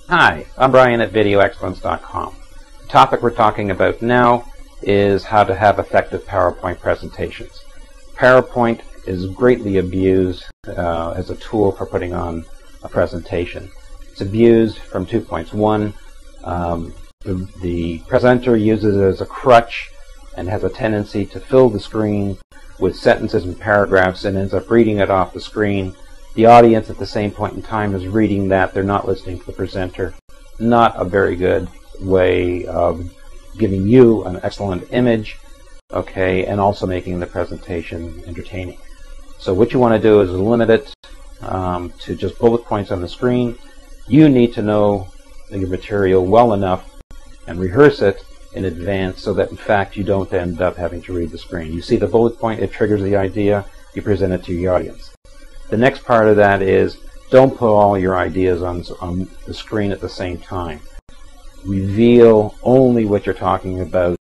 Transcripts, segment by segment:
Hi, I'm Brian at VideoExcellence.com. The topic we're talking about now is how to have effective PowerPoint presentations. PowerPoint is greatly abused as a tool for putting on a presentation. It's abused from 2 points. One, the presenter uses it as a crutch and has a tendency to fill the screen with sentences and paragraphs and ends up reading it off the screen. The audience at the same point in time is reading that. They're not listening to the presenter. Not a very good way of giving you an excellent image, okay, and also making the presentation entertaining. So what you want to do is limit it to just bullet points on the screen. You need to know your material well enough and rehearse it in advance so that in fact you don't end up having to read the screen. You see the bullet point, it triggers the idea, you present it to your audience. The next part of that is don't put all your ideas on the screen at the same time. Reveal only what you're talking about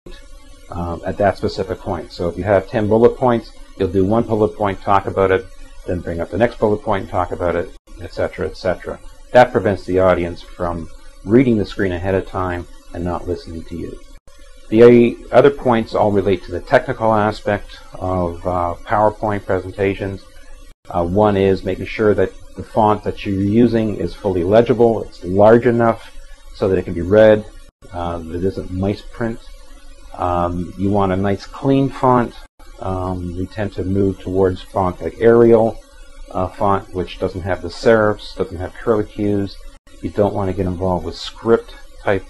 at that specific point. So if you have 10 bullet points, you'll do one bullet point, talk about it, then bring up the next bullet point and talk about it, etc., etc. That prevents the audience from reading the screen ahead of time and not listening to you. The other points all relate to the technical aspect of PowerPoint presentations. One is making sure that the font that you're using is fully legible, it's large enough so that it can be read, that it isn't mice print. You want a nice clean font. We tend to move towards font like Arial font, which doesn't have the serifs, doesn't have curlicues. You don't want to get involved with script type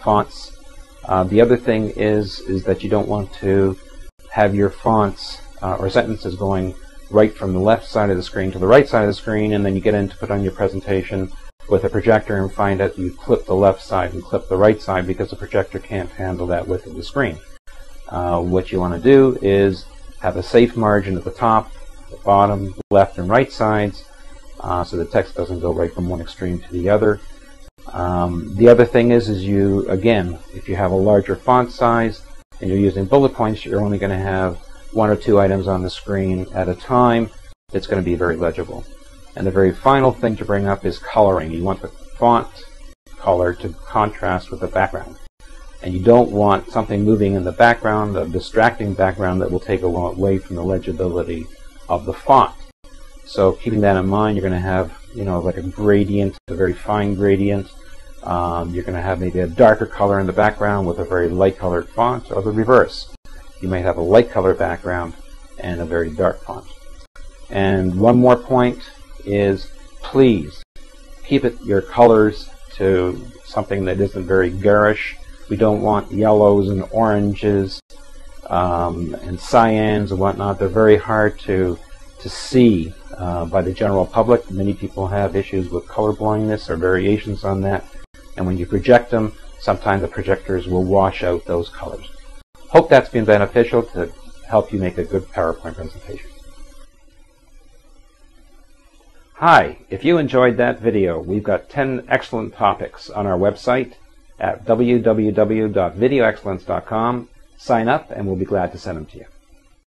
fonts. The other thing is that you don't want to have your fonts or sentences going right from the left side of the screen to the right side of the screen, and then you get in to put on your presentation with a projector and find out you clip the left side and clip the right side because the projector can't handle that width of the screen. What you want to do is have a safe margin at the top, the bottom, left and right sides, so the text doesn't go right from one extreme to the other. The other thing is you, again, if you have a larger font size and you're using bullet points, you're only going to have 1 or 2 items on the screen at a time. It's going to be very legible. And the very final thing to bring up is coloring. You want the font color to contrast with the background. And you don't want something moving in the background, a distracting background that will take away from the legibility of the font. So keeping that in mind, you're going to have, like a gradient, a very fine gradient. You're going to have maybe a darker color in the background with a very light colored font, or the reverse. You might have a light color background and a very dark font. And one more point is, please keep your colors to something that isn't very garish. We don't want yellows and oranges and cyans and whatnot. They're very hard to see by the general public. Many people have issues with color blindness or variations on that. And when you project them, sometimes the projectors will wash out those colors. Hope that's been beneficial to help you make a good PowerPoint presentation. Hi, if you enjoyed that video, we've got 10 excellent topics on our website at www.videoexcellence.com. Sign up and we'll be glad to send them to you.